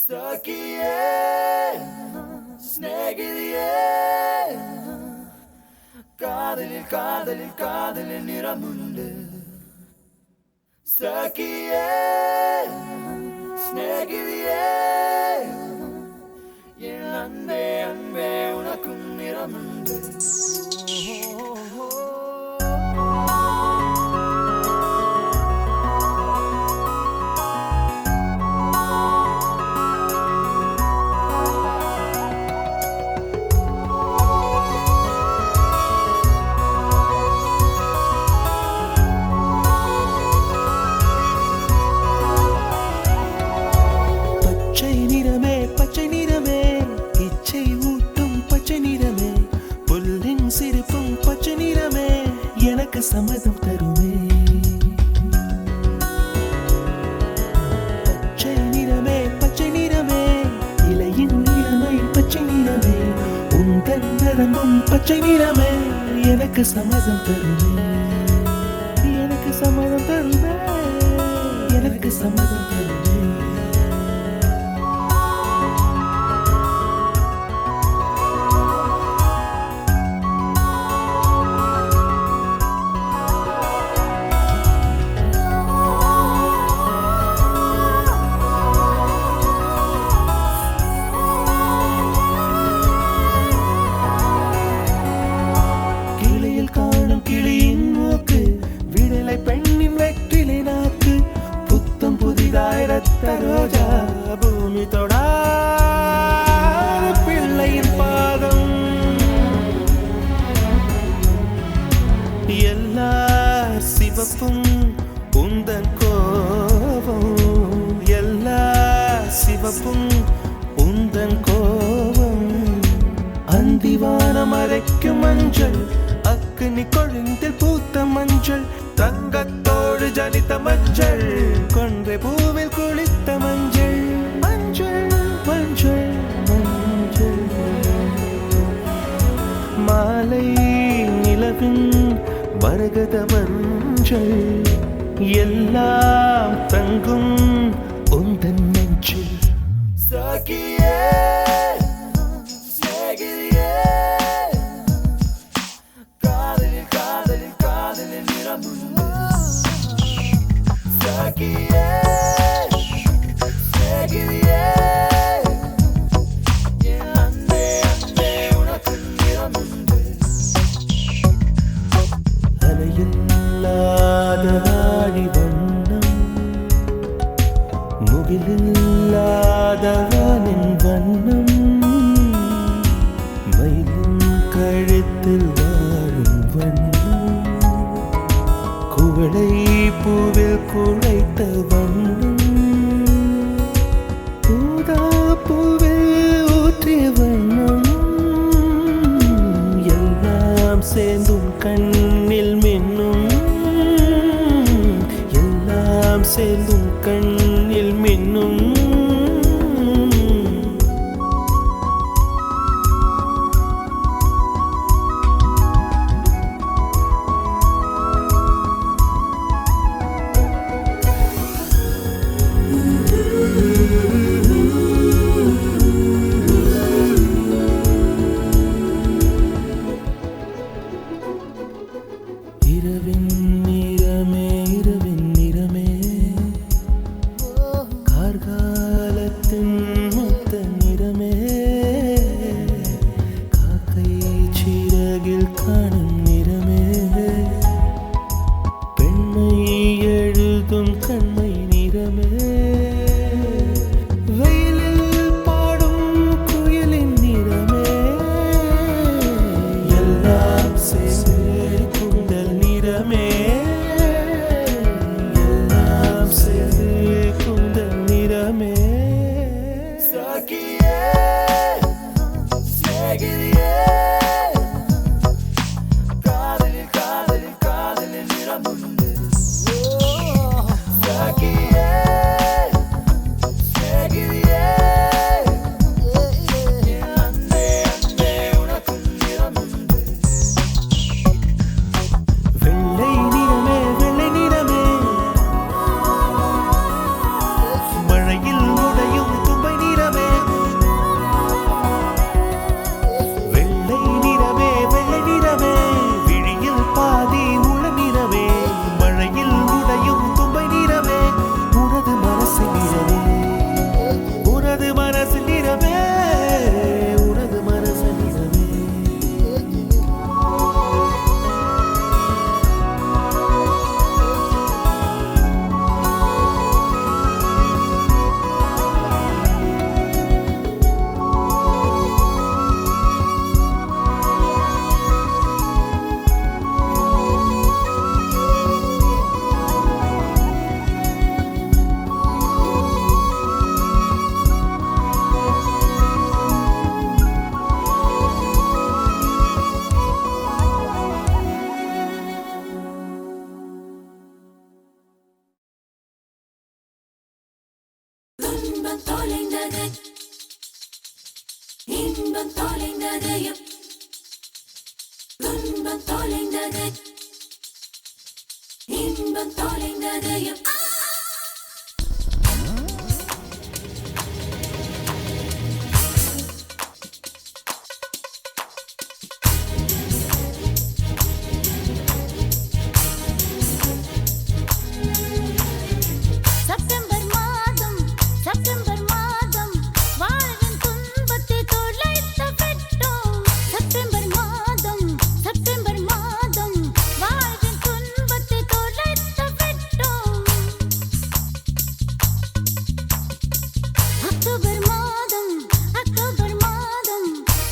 Sakiye, snegiliye, காதலில் நிறமுண்டு. Sakiye, snegiliye, என் அன்பே அன்பே உனக்கும் நிறமுண்டு. சம்மதம் தருமே பச்சை நிறமே இலையின் நிறமை பச்சை நிறமே உந்தன் நரம்பும் பச்சை நிறமே எனக்கு சம்மதம் தருமே எனக்கு சம்மதம் தருமே எனக்கு சம்மதம் தருமே ரோஜா பூமி தொடாத பிள்ளையின் பாதம் எல்லா சிவப்பும் உந்தன் கோபம் எல்லா சிவப்பும் உந்தன் கோபம் அந்திவானம் அரைக்கும் மஞ்சள் அக்னி கொழுந்தில் பூத்த மஞ்சள் தங்கத்தோடு ஜனித்த மஞ்சள் கொன்றை பூவில் குளித்த மஞ்சள் மஞ்சள் மஞ்சள் மஞ்சள் மாலை நிலவின் மரகத மஞ்சள் எல்லாம் தங்கும் உந்தன் நெஞ்சில். Sakiye, snegiliye, காதலில் நிறமுண்டு. Sakiye, snegiliye, என் அன்பே அன்பே உனக்கும் நிறமுண்டு. அலையில்லாத ஆடி வண்ணம் முகிலில்லாத வானின் வண்ணம் மயிலின் கழுத்தில் வாழும் வண்ணம் குவளை பூவில் குழைத்த வண்ணம் ஊதா பூவில் ஊற்றிய வண்ணம் எல்லாம் சேர்ந்தும் கண்ணில் மின்னும் எல்லாம் சேர்ந்தும் கண்ணில் மின்னும் தொலைந்தது இன்பம் தொலைந்தது துன்பம் தொலைந்தது இன்பம் தொலைந்தது செப்டம்பர் மாதம் வாழ்வின் துன்பத்தை தொலைத்து விட்டோம். செப்டம்பர் மாதம் வாழ்வின் துன்பத்தை தொலைத்து விட்டோம். அக்டோபர் மாதம்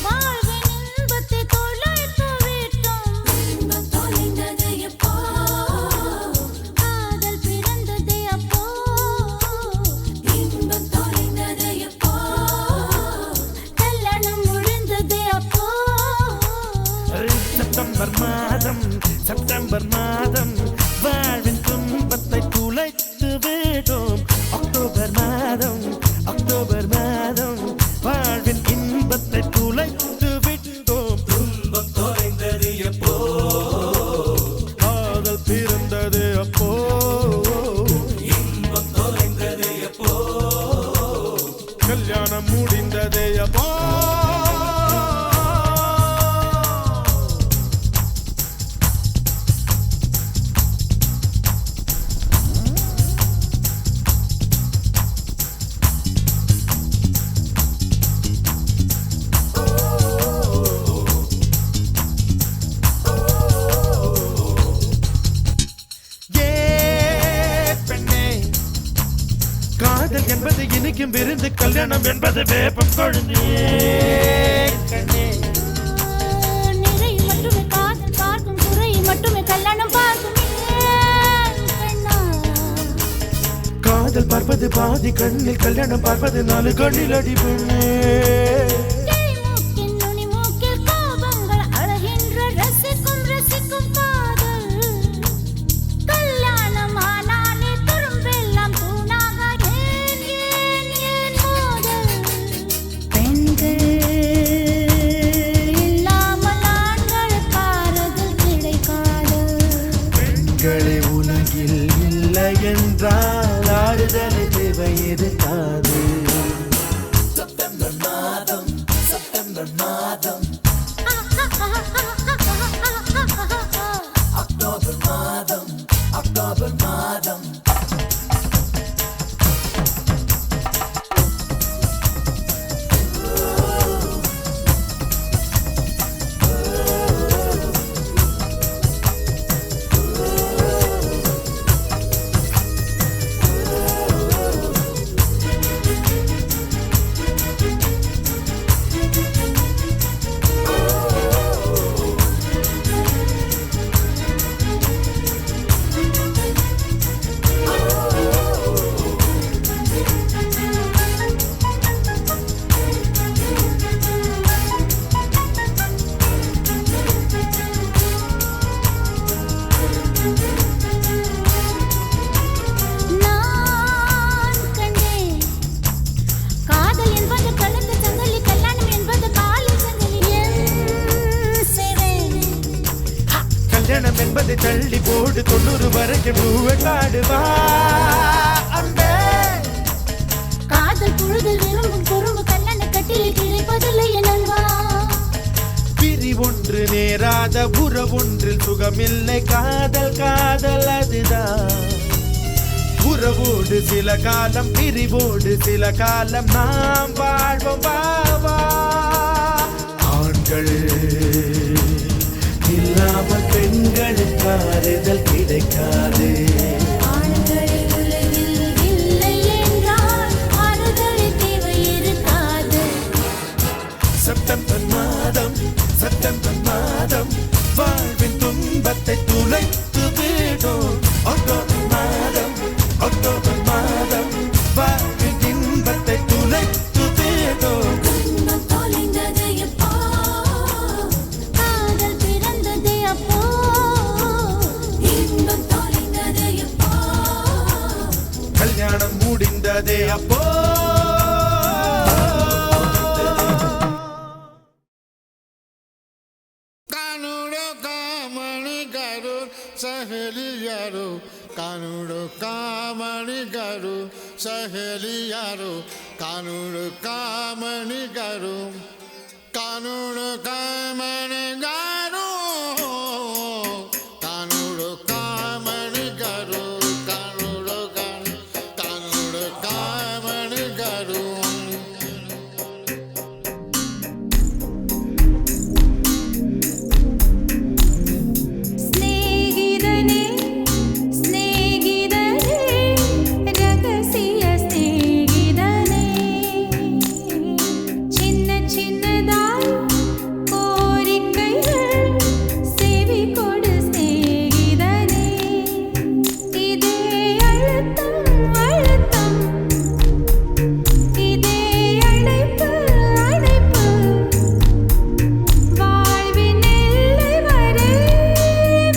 வாழ்வின் இன்பத்தை தொலைத்து விட்டோம். இன்பம் தொலைந்தது எப்போ காதல் பிறந்தது அப்போ இன்பம் தொலைந்தது எப்போ கல்யாணம் முடிந்தது அப்போ செப்டம்பர் மாதம் வாழ்வின் துன்பத்தை துளைத்து விட்டோம். அக்டோபர் மாதம் வாழ்வின் இன்பத்தை துளைத்து விட்டோம். துன்பம் தொலைந்தது எப்போ காதல் பிறந்தது அப்போ இன்பம் தொலைந்தது எப்போ கல்யாணம் முடிந்தது அப்போ. காதல் என்பது இனிக்கும் விருந்து, கல்யாணம் என்பது வேப்பம் கொழுந்தே. நிறை மட்டுமே காதல் பார்க்கும், குறை மட்டுமே கல்யாணம் பார்க்கும். கண்ணா காதல் பார்ப்பது பாதி கண்ணில், கல்யாணம் பார்ப்பது 4 கண்ணில் அடி பெண்ணே. மூக்கின் நுனி மூக்கில் கோபங்கள் அழகின்ற ரசிக்கும் காதல். கல்யாணம் ஆனாலே துரும்பெல்லாம் தூணாக ஏன் மோதல். பெண்கள் இல்லாமல் ஆண்களுக்கு ஆறுதல் கிடைக்காது. பெண்களே உலகில் இல்லை என்றால் ஆறுதல் தேவை இருக்காது. செப்டம்பர் மாதம் அக்டோபர் மாதம் நான் கண்டேன். காதல் என்பது கலந்த சங்கிலி, கல்யாணம் என்பது காலில் சங்கிலி. என் சேவை கல்யாணம் என்பதை தள்ளி போடு, 90 வரைக்கும் பூவெட்டாடுவா அன்பே. காதல் புழுதில் விரும்பும் குறும்பு கல்யாண கட்டிலில் கிடைப்பதில்லை எனல்வா. பிரி ஒன்று நேராத உறவொன்றில் சுகமில்லை. காதல் அதுதான். உறவோடு சில காலம், பிரிவோடு சில காலம் நாம் வாழ்வோம் வா. ஆண்கள் இல்லாமல் பெண்களுக்கு ஆறுதல் கிடைக்காது. ஆண்கள் உலகில் இல்லை என்றால் ஆறுதல் தேவை இருக்காது. செப்டம்பர் மாதம் வாழ்வின் துன்பத்தை துளைத்து விட்டோம். அக்டோபர் மாதம் வாழ்வின் இன்பத்தை துளைத்து விட்டோம். இன்பம் தொலைந்தது எப்போ காதல் பிறந்தது அப்போ இன்பம் தொலைந்தது எப்போ सहेलियारो कानुडो कामणी गारो सहेलियारो कानुडो कामणी गारो कानुडो कामणी गारो कानुडो कामणी गारो कानुडो कामणी गारो ಸ್ನೇಹಿತನೇ ಸ್ನೇಹಿತನೇ ರಹಸ್ಯ ಸ್ನೇಹಿತನೇ சின்ன சின்னதாய் கோரிக்கைகள் செவி கொடு ஸ்நேகிதனே இதே அழுத்தம் அழுத்தம் இதே அழைப்பு அழைப்பு வாழ்வின் எல்லை வரை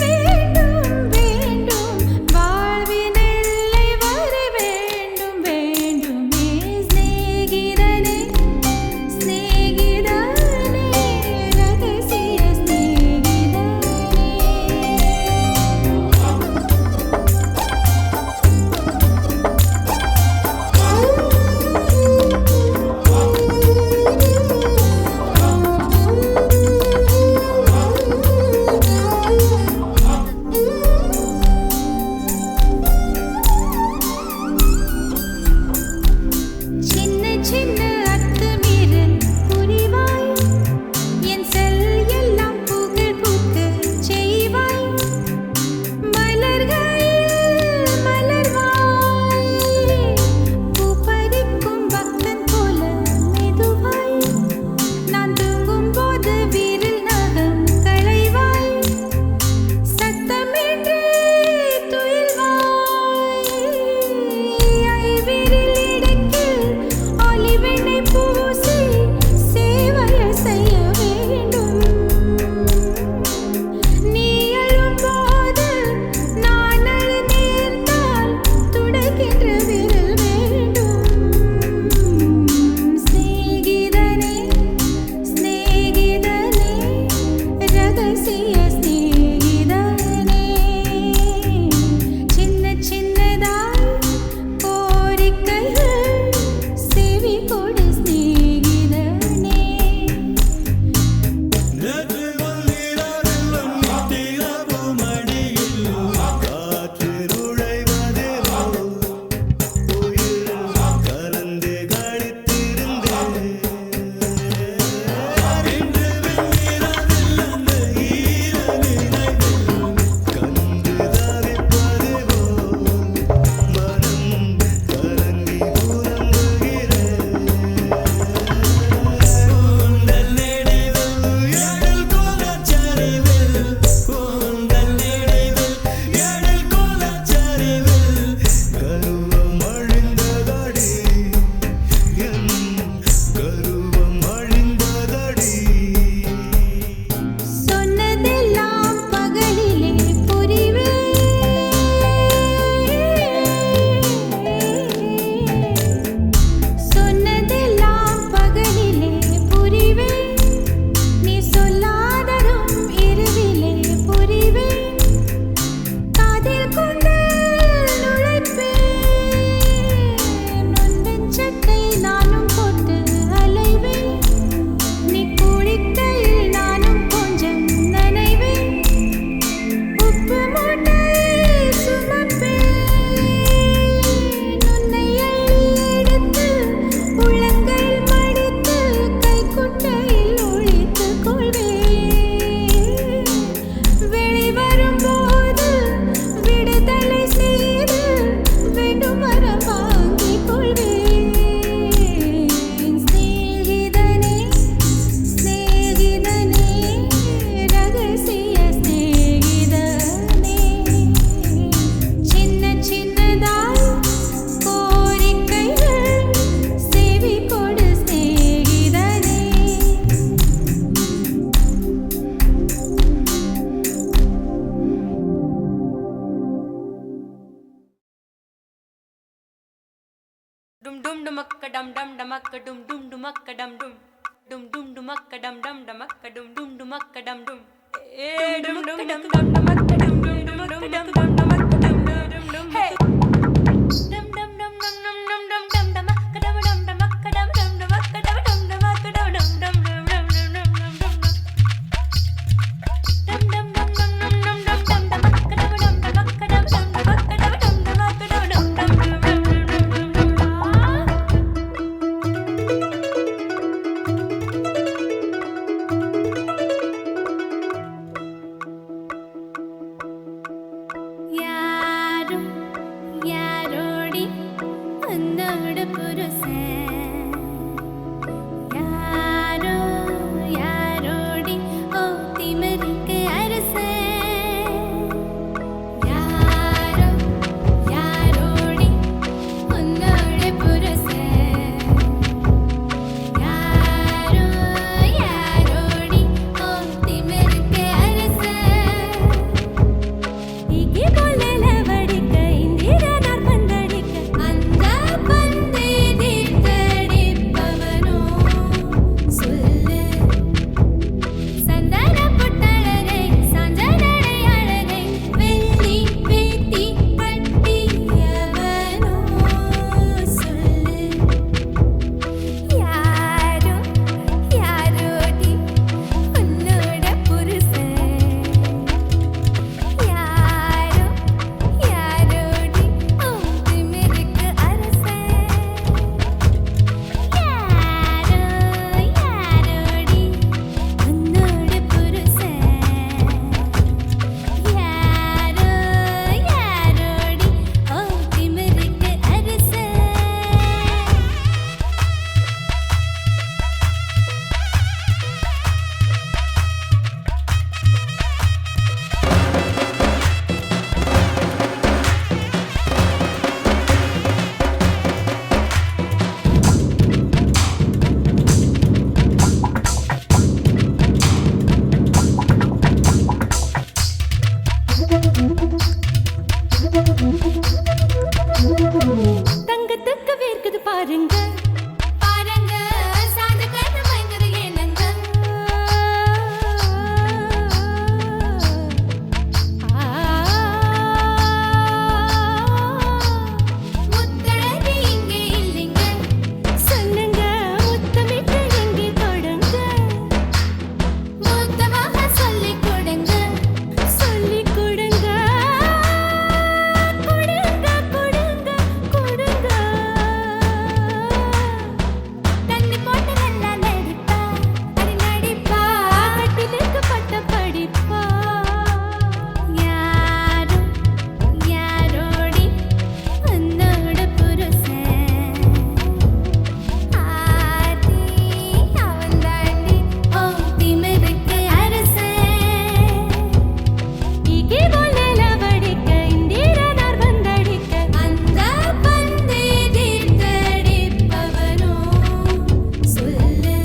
வேண்டும் வேண்டும் வாழ்வின் எல்லை வரை வேண்டும் வேண்டுமே ஸ்நேகிதனே ஸ்நேகிதனே ரகசிய ஸ்நேகிதனே சின்ன சின்ன அத்துமீறல் புரிவாய் என் செல் எல்லாம் புகழ் பூக்க செய்வாய் மலர்களில் மலர்வாய் பூ பறிக்கும் பக்தன் போல மெதுவாய் நான் தூங்கும் போது வீரில் நகம் களைவாய் சத்தமின்றி துயில்வாய் ஐவிரில் இடக்கில் ஒளிவெண்ணை பூசி சேவைய செய்ய வேண்டும் நீ அழும்போது நான் அழ நேர்ந்தால் துடைக்கின்ற விரல் வேண்டும் ஸ்நேகிதனே ஸ்நேகிதனே ரகசிய ஸ்நேகிதனே சின்ன சின்னதாய் கோரிக்கைகள் செவி கொடு ஸ்நேகிதனே நேற்று வந்திரவில்லும் நித்திரவு மடியில் காற்று நுழைவதிலோ உயிர் கலந்து களித்திருந்தேன் இன்று வெண்ணிரவில் அந்த ஈர நினைவில் கண்டு தவிப்பது போல் மனம் கலங்கி உறங்குகிறேன் கூந்தல் நெடிவில் எழில் கோலச்சரிவில் கூந்தல் நெடிவில் எழில் கோலச்சரிவில் கருவம் அழிந்ததடி என் கருவம் அழிந்ததடி சொன்னதெல்லாம் பகலிலே புரிவே சொன்னதெல்லாம் பகலிலே புரிவே நீ சொல்லாததும் இரவிலே புரிவே காதில் கொண்டு நுழைப்பேன் உந்தன் சட்டை நானும் போட்டு அலைவேன் நீ குளிக்கையில் நானும் கொஞ்சம் நனைவேன் உப்பு மூட்டை சுமப்பேன் உன்னை எடுத்து உள்ளங்கையில் மடித்து கைக்குட்டையில் ஒளித்துக் கொள்வேன் வெளிவரும்போது விடுதலை செய்து வேண்டும் வரம் வாங்கிக் கொள்வேன் ஸ்நேகிதனே ஸ்நேகிதனே ரகசிய ஸ்நேகிதனே சின்ன சின்னதாய் கோரிக்கைகள் செவி கொடு ஸ்நேகிதனே Dum dum dumakka dum dum dumakka dum dum dumakka dum dum dum dum dumakka dum dum dumakka dum dum dumakka dum dum தங்கத்துக்கு வேர்க்குது பாருங்க பாருங்க சாந்து கண்ணு மயங்குது ஏனங்க முத்தழகி இங்கே இல்லைங்க சொல்லுங்க முத்தமிட்டு எங்கே தொடங்க முத்தமாக சொல்லிக் கொடுங்க சொல்லிக் கொடுங்க கொடுங்க கொடுங்க கொடுங்க தண்ணி போட்டு நல்லா நடிப்பா அது நடிப்பா கட்டிலுக்கு பட்ட படிப்பா யாரும் யாரோடி உன்னோட புருஷன் ஆதி அவன் தாண்டி ஓ திமிருக்கு அரசன் இங்கே போல வடிக்க இந்திரனார் வந்தடிக்க அந்த பந்தை தீர்த்தடிப்பவனோ சொல்லு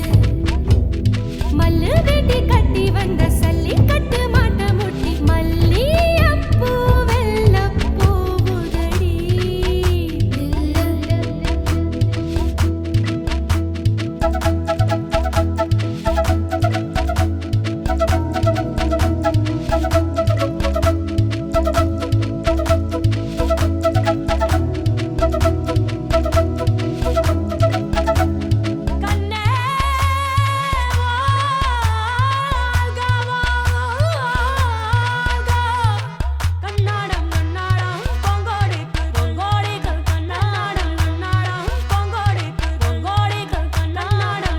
மல்லு வெட்டி கட்டி வந்த சல்லி கட்டு மாட்ட முட்டி மல்லியப்பூ வெள்ளப்பூ உதடி கண்ணே கண்ணாடம் கண்ணாடம் பொங்கோடிக்கு பொங்கோடிகள் கண்ணாடம் கண்ணாடம் பொங்கோடிக்கு பொங்கோடிகள் கண்ணாடம்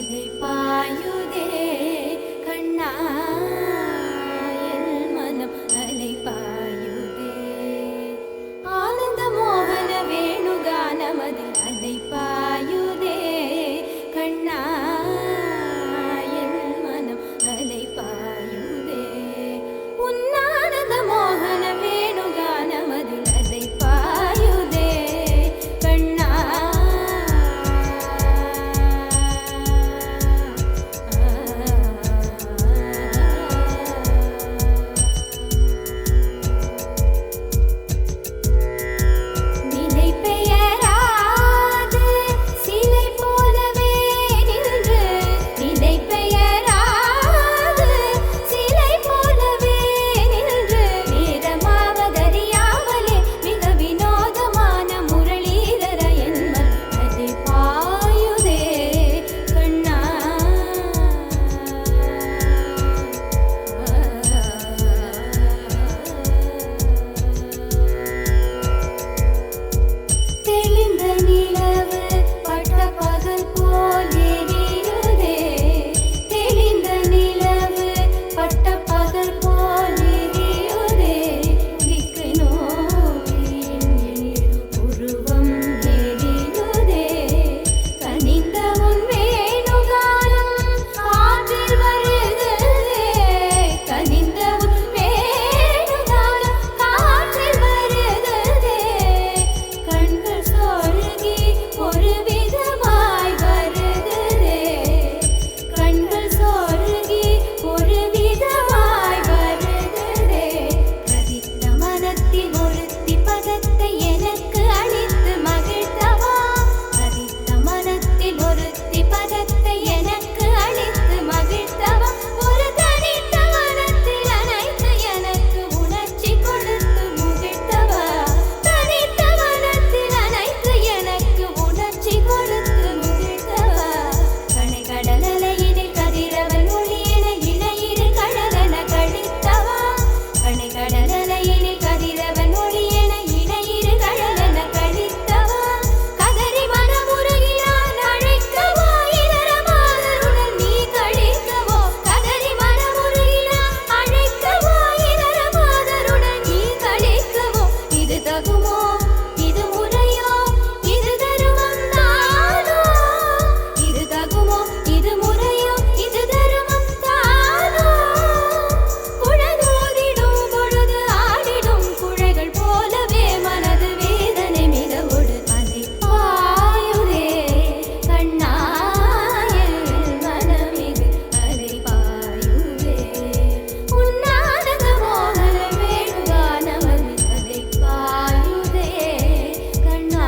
அலை பாயுதே கண்ணா என் மனம் அலை பாயுதே ஆனந்த மோகன வேணுகானமதில் அலை பாயுதே கண்ணா என் மனம் அலை பாயுதே உன்னானந்த மோகன வேணுகானமதில் அலை பாயுதே கண்ணா நிலை பெயராது சிலை போலவே நின்று நிலை பெயராது சிலை போலவே நின்று நேரமாவதறியாமலே மிக வினோதமான முரளீதர என்மல் அதை பாயுதே கண்ணா தெளிந்த நிலவு பட்ட பகல் போல் எரியுதே தெளிந்த நிலவு பட்ட பகல் போல் எரியுதே திக்கு நோக்கி என் உருவம் எரியுதே கனிந்த உன் வேணுகானம் காற்றில் வருகுதே கனிந்த உன் வேணுகானம் காற்றில் வருகுதே கண்கள் சொருகி ஒரு விதமாய் வருகுதே கண்கள் சொருகி ஒரு விதமாய் வருகுதே கதித்த மனத்தில் ஒருத்தி பதத்தை எனக்கு அளித்து மகிழ்த்தவா கதித்த மனத்தில் ஒருத்தி பதத்தை எனக்கு அளித்து மகிழ்த்தவா ஒரு தனித்த மனத்தில் அனைத்து எனக்கு உணர்ச்சி கொடுத்து முகிழ்த்தவா தனித்த மனத்தில் அனைத்து எனக்கு உணர்ச்சி கொடுத்து முகிழ்த்தவா கணை கடலலையினில் கதிரவன் ஒளியென இணையிரு கடலென கழித்தவா கணை கடலலையினில் கதிரவன் ஒளியென இணையிரு கடலென கழித்தவா கதறி மனமுருகினான் அழைக்கவோ இதர மாதருடன் நீ கழிக்கவோ கதறி மனமுருகினான் அழைக்கவோ இதர மாதருடன் நீ கழிக்கவோ இது தகுமோ இது முறையோ இது தருமம் தானோ இது தகுமோ இது முறையோ இது தருமம் தானோ குழலோதிடும் பொழுது ஆடிடும் குழைகள் போலவே மனது வேதனை மிதவோடு அலை பாயுதே கண்ணா என் மனமிகு அலை பாயுதே உன்னானந்த மோகன வேணுகானமதில் அலை பாயுதே கண்ணா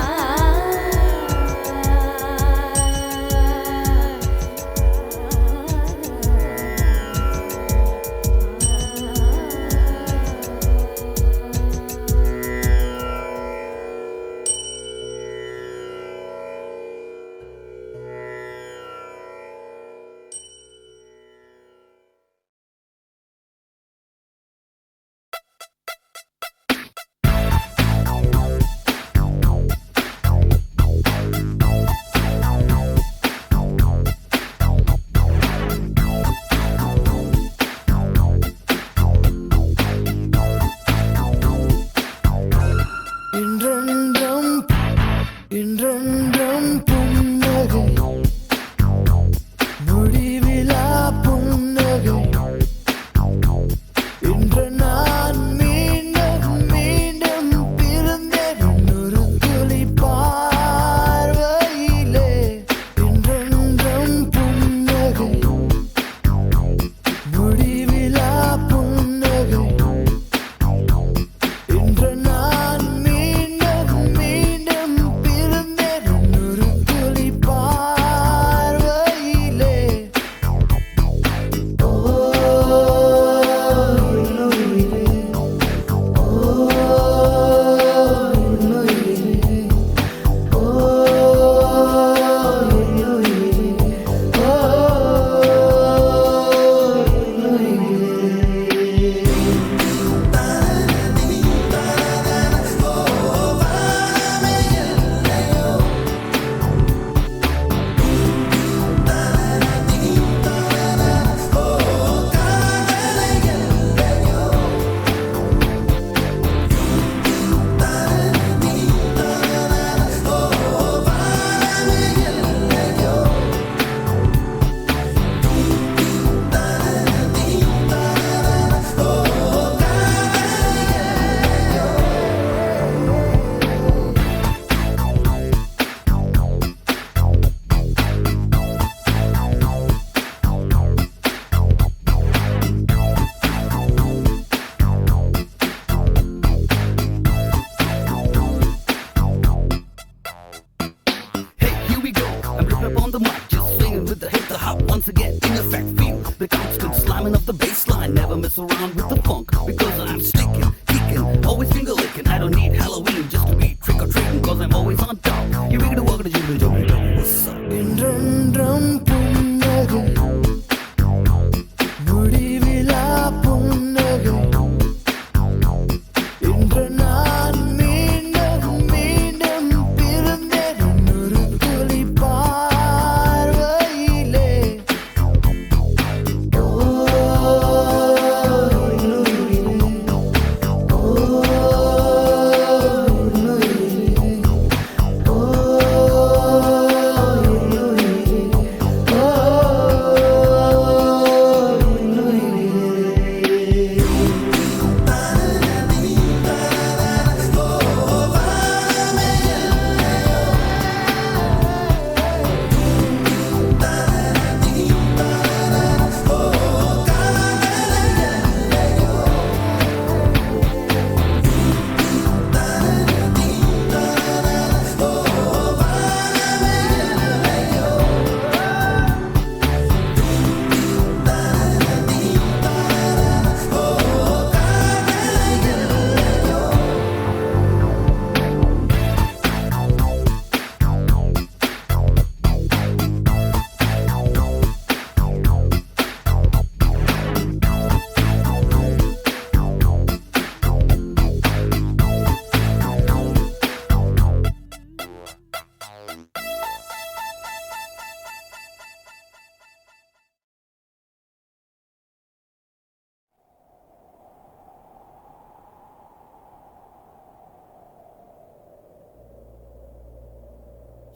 இன்றென்றும் இன்றென்றும் புன்னகை முடிவிலா புன்னகை இன்று நான் மீண்டும் மீண்டும் பிறந்தேன் ஒரு துளி பார்வையிலே இன்றென்றும் புன்னகை முடிவிலா புன்னகை இன்று நான் மீண்டும் மீண்டும் பிறந்தேன்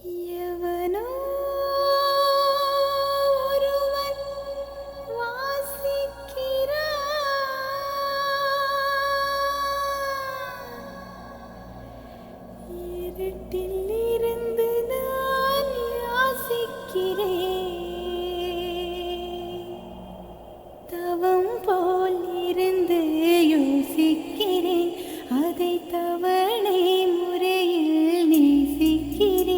எவனோ ஒருவன் வாசிக்கிறான். இருட்டில் இருந்து நான் யாசிக்கிறேன். தவம் போல் இருந்து யோசிக்கிறேன். அதை தவணை முறையில் நேசிக்கிறேன்.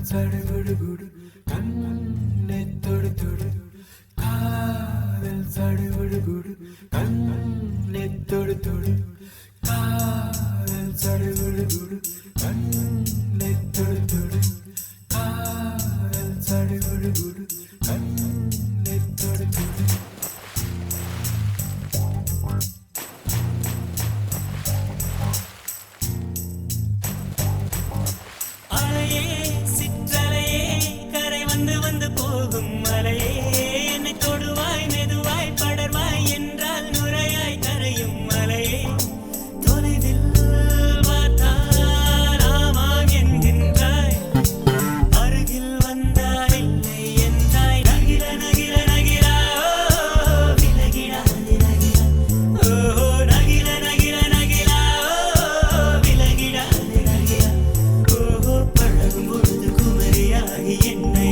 சடுகுடுகுடு கண்ணை தொடு தொடு காதல் சடுகுடுகுடு கண்ணை தொடு தொடு காதல் சடுகுடுகுடு கண்ணை தொடு தொடு காதல் சடுகுடுகுடு கண்ணை தொடு தொடு போகும் மலையே என்னை தொடுவாய் மெதுவாய் படர்வாய் என்றால் நுரையாய் கரையும் மலையே தொலைவில் பார்த்தால் ஆமாம் என்கின்றாய் அருகில் வந்தால் இல்லை என்றாய் நகிர நகிர நகிரா விலகிடாது நகிரா ஓஹோ நகிர நகிர நகிரா விலகிடாது நகிரா ஓஹோ பழகும் பொழுது குமரியாகி என்னை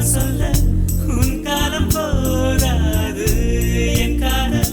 சொல்ல உன் காலம் போதாது என் காதல்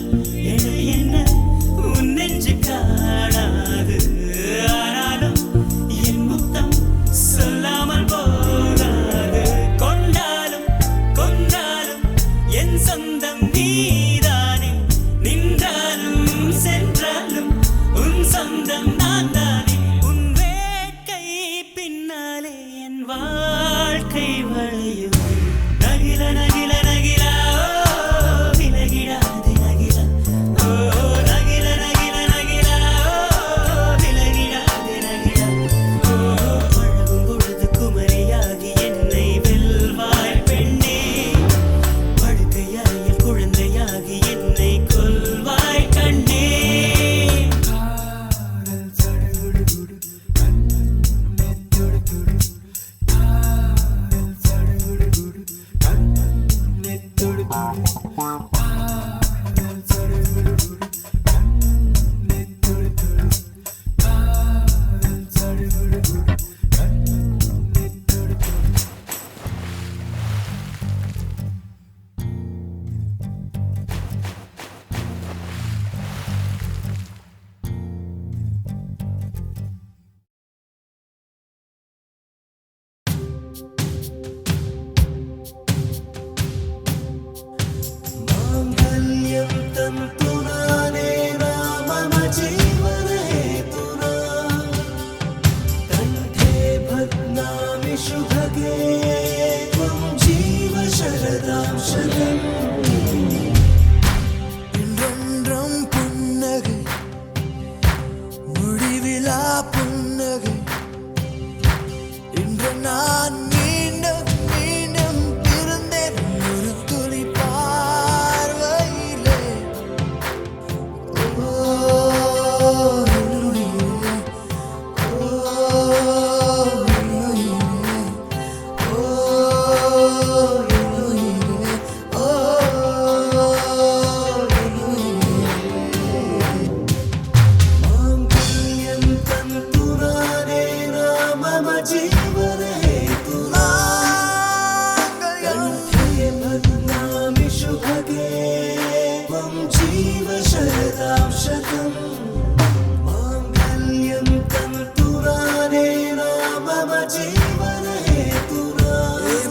मम जीवन हेतुना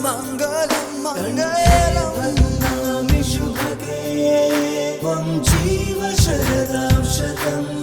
मङ्गलं मङ्गलं वन्दामि शुभगे त्वं जीव शरदां शतम्